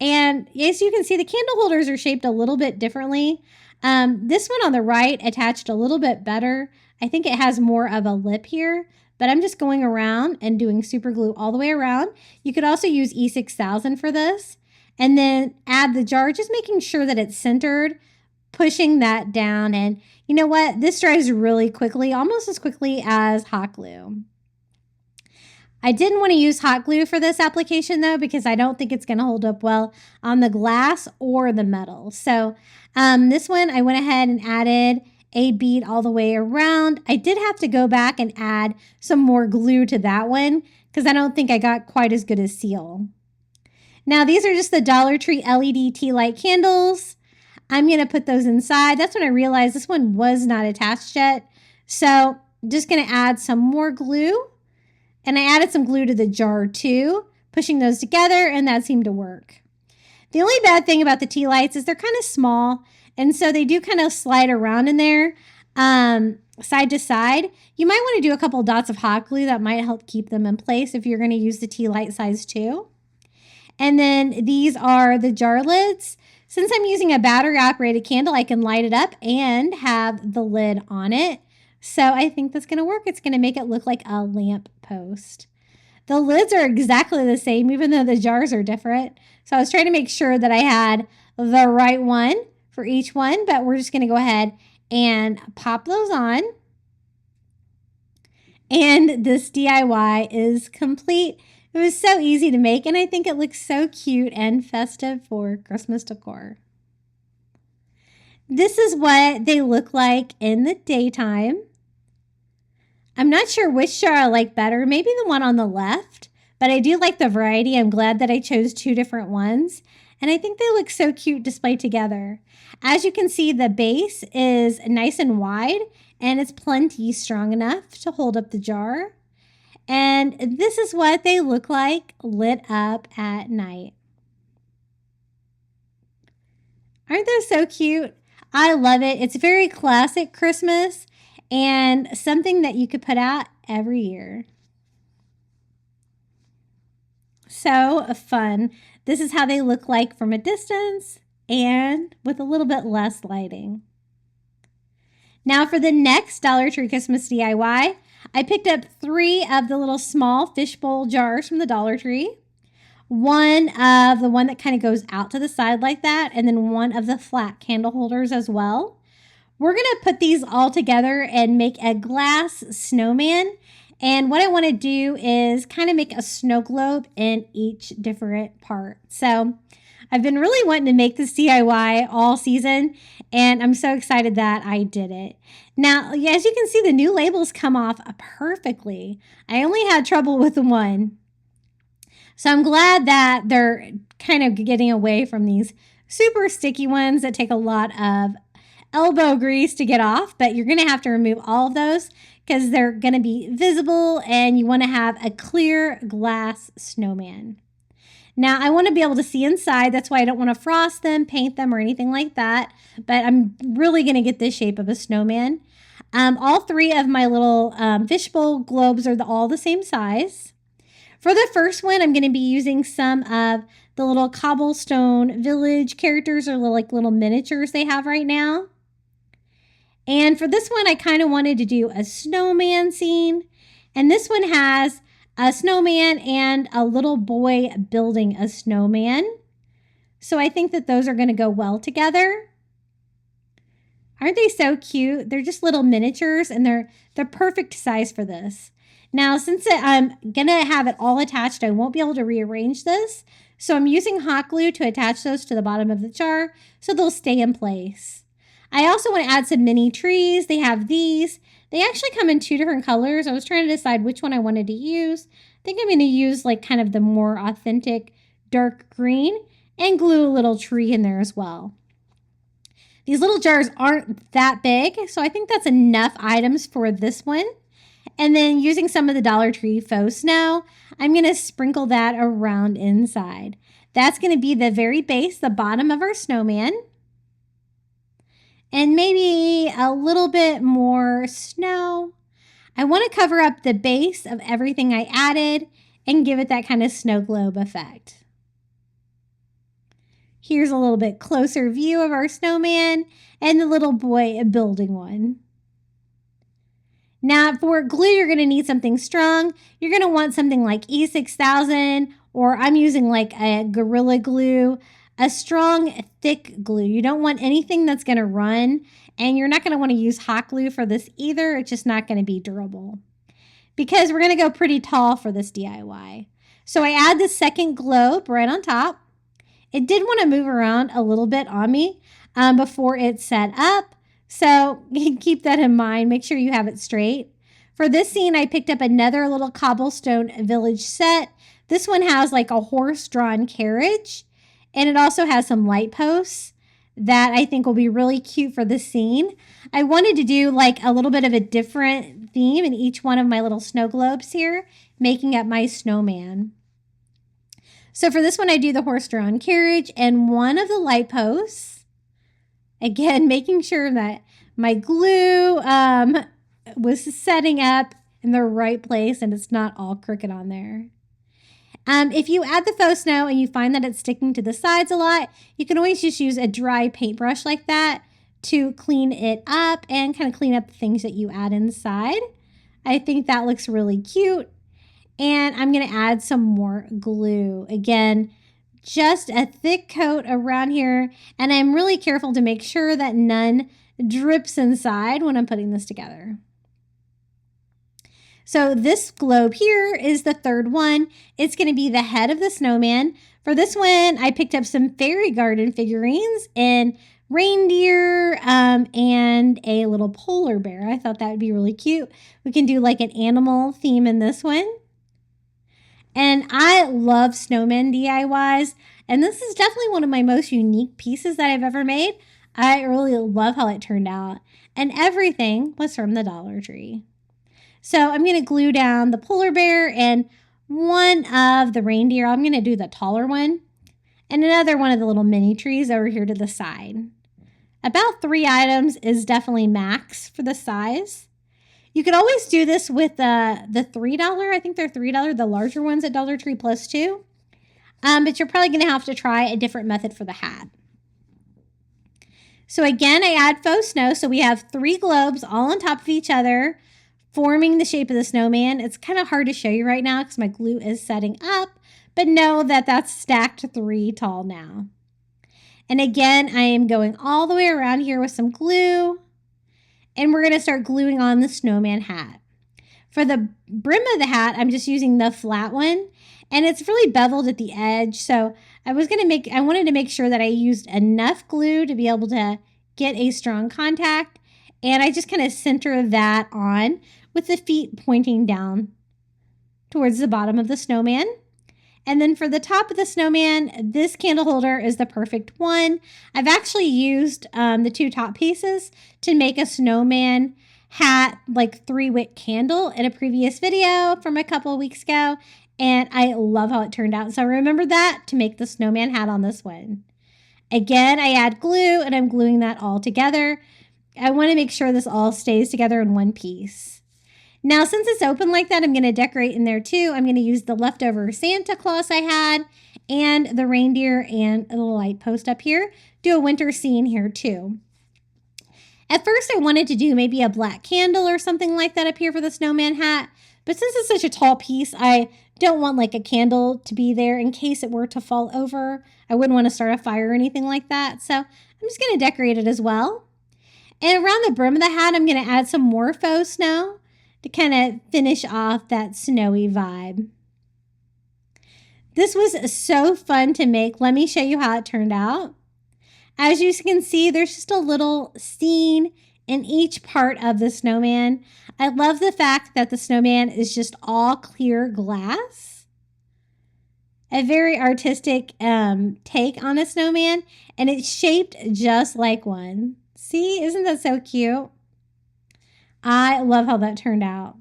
And as you can see, the candle holders are shaped a little bit differently. This one on the right attached a little bit better. I think it has more of a lip here, but I'm just going around and doing super glue all the way around. You could also use E6000 for this. And then add the jar, just making sure that it's centered, pushing that down. And you know what? This dries really quickly, almost as quickly as hot glue. I didn't want to use hot glue for this application though, because I don't think it's going to hold up well on the glass or the metal. So this one, I went ahead and added a bead all the way around. I did have to go back and add some more glue to that one because I don't think I got quite as good a seal. Now these are just the Dollar Tree LED tea light candles. I'm going to put those inside. That's when I realized this one was not attached yet. So just going to add some more glue. And I added some glue to the jar too, pushing those together, and that seemed to work. The only bad thing about the tea lights is they're kind of small, and so they do kind of slide around in there side to side. You might want to do a couple dots of hot glue. That might help keep them in place if you're going to use the tea light size too. And then these are the jar lids. Since I'm using a battery operated candle, I can light it up and have the lid on it. So I think that's going to work. It's going to make it look like a lamp post. The lids are exactly the same, even though the jars are different. So I was trying to make sure that I had the right one for each one, but we're just going to go ahead and pop those on. And this DIY is complete. It was so easy to make, and I think it looks so cute and festive for Christmas decor. This is what they look like in the daytime. I'm not sure which jar I like better, maybe the one on the left, but I do like the variety. I'm glad that I chose two different ones, and I think they look so cute displayed together. As you can see, the base is nice and wide, and it's plenty strong enough to hold up the jar. And this is what they look like lit up at night. Aren't they so cute? I love it. It's very classic Christmas and something that you could put out every year. So fun. This is how they look like from a distance and with a little bit less lighting. Now for the next Dollar Tree Christmas DIY, I picked up 3 of the little small fishbowl jars from the Dollar Tree. One of the one that kind of goes out to the side like that, and then one of the flat candle holders as well. We're going to put these all together and make a glass snowman. And what I want to do is kind of make a snow globe in each different part. So I've been really wanting to make this DIY all season, and I'm so excited that I did it. Now, as you can see, the new labels come off perfectly. I only had trouble with one. So I'm glad that they're kind of getting away from these super sticky ones that take a lot of elbow grease to get off, but you're going to have to remove all of those because they're going to be visible and you want to have a clear glass snowman. Now, I want to be able to see inside. That's why I don't want to frost them, paint them, or anything like that. But I'm really going to get this shape of a snowman. All 3 of my little fishbowl globes are all the same size. For the first one, I'm going to be using some of the little cobblestone village characters or little miniatures they have right now. And for this one, I kind of wanted to do a snowman scene. And this one has a snowman and a little boy building a snowman. So I think that those are going to go well together. Aren't they so cute? They're just little miniatures and they're perfect size for this. Now, since I'm going to have it all attached, I won't be able to rearrange this. So I'm using hot glue to attach those to the bottom of the jar so they'll stay in place. I also want to add some mini trees. They have these. They actually come in 2 different colors. I was trying to decide which one I wanted to use. I think I'm going to use like kind of the more authentic dark green and glue a little tree in there as well. These little jars aren't that big, so I think that's enough items for this one. And then using some of the Dollar Tree faux snow, I'm going to sprinkle that around inside. That's going to be the very base, the bottom of our snowman. And maybe a little bit more snow. I want to cover up the base of everything I added and give it that kind of snow globe effect. Here's a little bit closer view of our snowman and the little boy building one. Now for glue, you're going to need something strong. You're going to want something like E6000, or I'm using like a Gorilla Glue, a strong, thick glue. You don't want anything that's going to run, and you're not going to want to use hot glue for this either. It's just not going to be durable. because we're going to go pretty tall for this DIY. So I add the second globe right on top. It did want to move around a little bit on me before it's set up. So keep that in mind. Make sure you have it straight. For this scene, I picked up another little cobblestone village set. This one has like a horse-drawn carriage, and it also has some light posts that I think will be really cute for the scene. I wanted to do like a little bit of a different theme in each one of my little snow globes here, making up my snowman. So for this one, I do the horse-drawn carriage and one of the light posts. Again, making sure that my glue was setting up in the right place and it's not all crooked on there. If you add the faux snow and you find that it's sticking to the sides a lot, you can always just use a dry paintbrush like that to clean it up and kind of clean up the things that you add inside. I think that looks really cute. And I'm going to add some more glue. Again, just a thick coat around here. And I'm really careful to make sure that none drips inside when I'm putting this together. So this globe here is the third one. It's going to be the head of the snowman. For this one, I picked up some fairy garden figurines and reindeer and a little polar bear. I thought that would be really cute. We can do like an animal theme in this one. And I love snowman DIYs. And this is definitely one of my most unique pieces that I've ever made. I really love how it turned out. And everything was from the Dollar Tree. So I'm going to glue down the polar bear and one of the reindeer. I'm going to do the taller one. And another one of the little mini trees over here to the side. About 3 items is definitely max for the size. You could always do this with the $3. I think they're $3, the larger ones at Dollar Tree plus 2. But you're probably going to have to try a different method for the hat. So again, I add faux snow. So we have 3 globes all on top of each other, forming the shape of the snowman. It's kind of hard to show you right now because my glue is setting up, but know that that's stacked 3 tall now. And again, I am going all the way around here with some glue, and we're going to start gluing on the snowman hat. For the brim of the hat, I'm just using the flat one, and it's really beveled at the edge. So I wanted to make sure that I used enough glue to be able to get a strong contact. And I just kind of center that on with the feet pointing down towards the bottom of the snowman. And then for the top of the snowman, this candle holder is the perfect one. I've actually used the 2 top pieces to make a snowman hat, like 3-wick candle in a previous video from a couple of weeks ago. And I love how it turned out. So remember that to make the snowman hat on this one. Again, I add glue and I'm gluing that all together. I want to make sure this all stays together in one piece. Now, since it's open like that, I'm going to decorate in there too. I'm going to use the leftover Santa Claus I had and the reindeer and a little light post up here. Do a winter scene here too. At first, I wanted to do maybe a black candle or something like that up here for the snowman hat. But since it's such a tall piece, I don't want like a candle to be there in case it were to fall over. I wouldn't want to start a fire or anything like that. So I'm just going to decorate it as well. And around the brim of the hat, I'm going to add some more faux snow to kind of finish off that snowy vibe. This was so fun to make. Let me show you how it turned out. As you can see, there's just a little scene in each part of the snowman. I love the fact that the snowman is just all clear glass. A very artistic take on a snowman, and it's shaped just like one. See, isn't that so cute? I love how that turned out.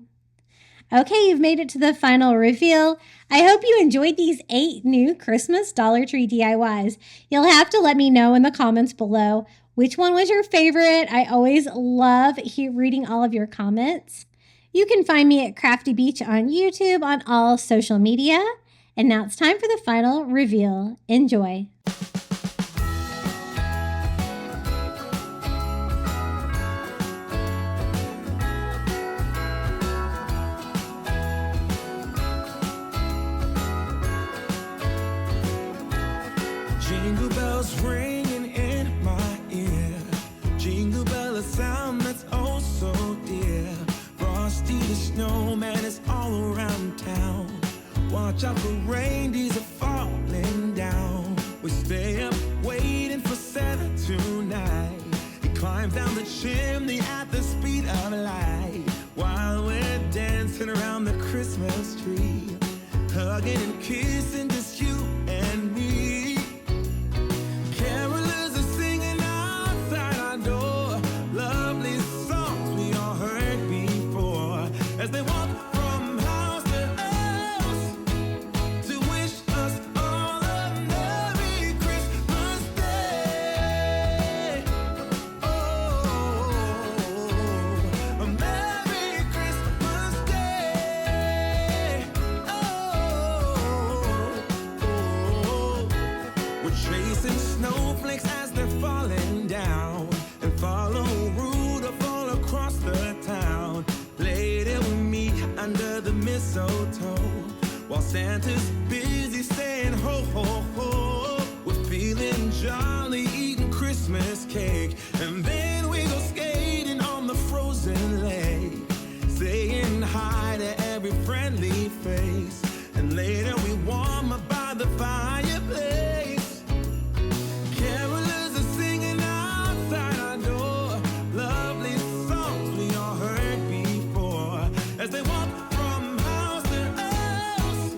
Okay, you've made it to the final reveal. I hope you enjoyed these 8 new Christmas Dollar Tree DIYs. You'll have to let me know in the comments below which one was your favorite. I always love reading all of your comments. You can find me at Crafty Beach on YouTube, on all social media. And now it's time for the final reveal. Enjoy. Jingle bells ringing in my ear. Jingle bell, a sound that's oh so dear. Frosty the snowman is Watch out for reindeers are falling down. We stay up waiting for Santa tonight. He climbs down the chimney at the speed of light, while we're dancing around the Christmas tree, hugging and kissing just you and me. Carolers are singing outside our door, lovely songs we all heard before, as they walk from house to house to wish us all a Merry Christmas Day. Oh, a Merry Christmas Day. Oh, we're chasing snowflakes as they're falling down, and follow Rudolph all across the town. Later we meet under the mistletoe, while Santa's busy saying ho, ho, ho. We're feeling jolly, eating Christmas cake, and then we go skating on the frozen lake, saying hi to every friendly face, and later we warm up by the fireplace. Carolers are singing outside our door, lovely songs we all heard before, as they walk from house to house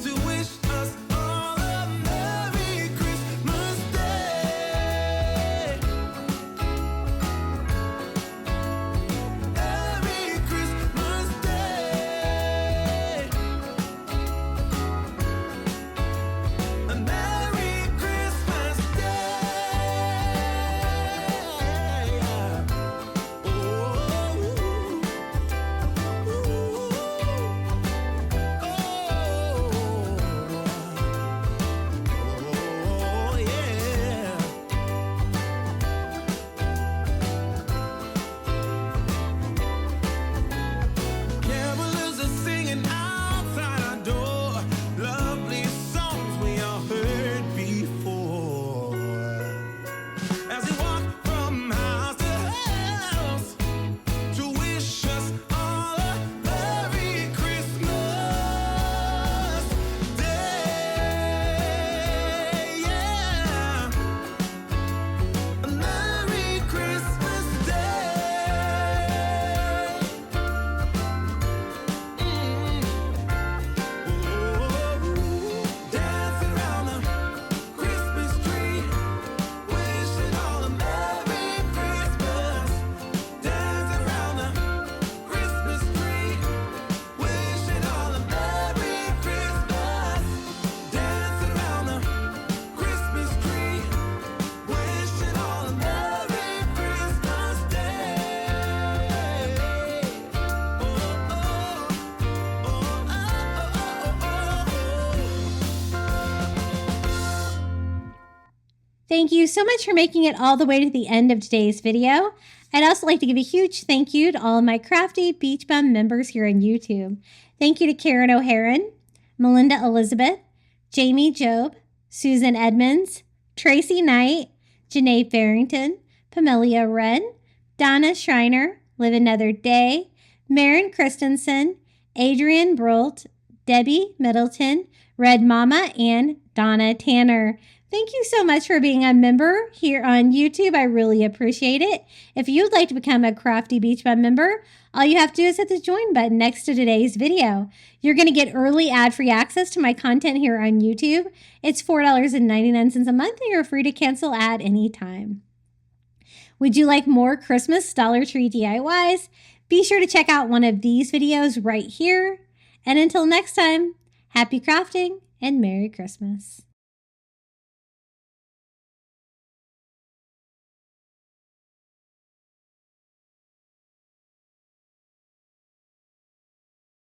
to wish us all a Merry Christmas Day. Merry Christmas Day. A Merry Christmas Day. Oh, yeah. Carolers are singing outside our door, lovely songs we all heard before, as we walk from house to house to wish us all a Merry Christmas Day. Yeah, a Merry Christmas Day. Dancing around the Christmas tree, wishing all a Merry Christmas. Dancing around the Christmas tree, wishing all a Merry Christmas. Dancing around the Christmas tree, wishing all a Merry Christmas Day. Thank you so much for making it all the way to the end of today's video. I'd also like to give a huge thank you to all of my Crafty Beach Bum members here on YouTube. Thank you to Karen O'Haron, Melinda Elizabeth, Jamie Job, Susan Edmonds, Tracy Knight, Janae Farrington, Pamelia Wren, Donna Schreiner, Live Another Day, Marin Christensen, Adrian Brolt, Debbie Middleton, Red Mama, and Donna Tanner. Thank you so much for being a member here on YouTube. I really appreciate it. If you'd like to become a Crafty Beach Bum member, all you have to do is hit the join button next to today's video. You're going to get early ad-free access to my content here on YouTube. It's $4.99 a month, and you're free to cancel at any time. Would you like more Christmas Dollar Tree DIYs? Be sure to check out one of these videos right here. And until next time, happy crafting and Merry Christmas.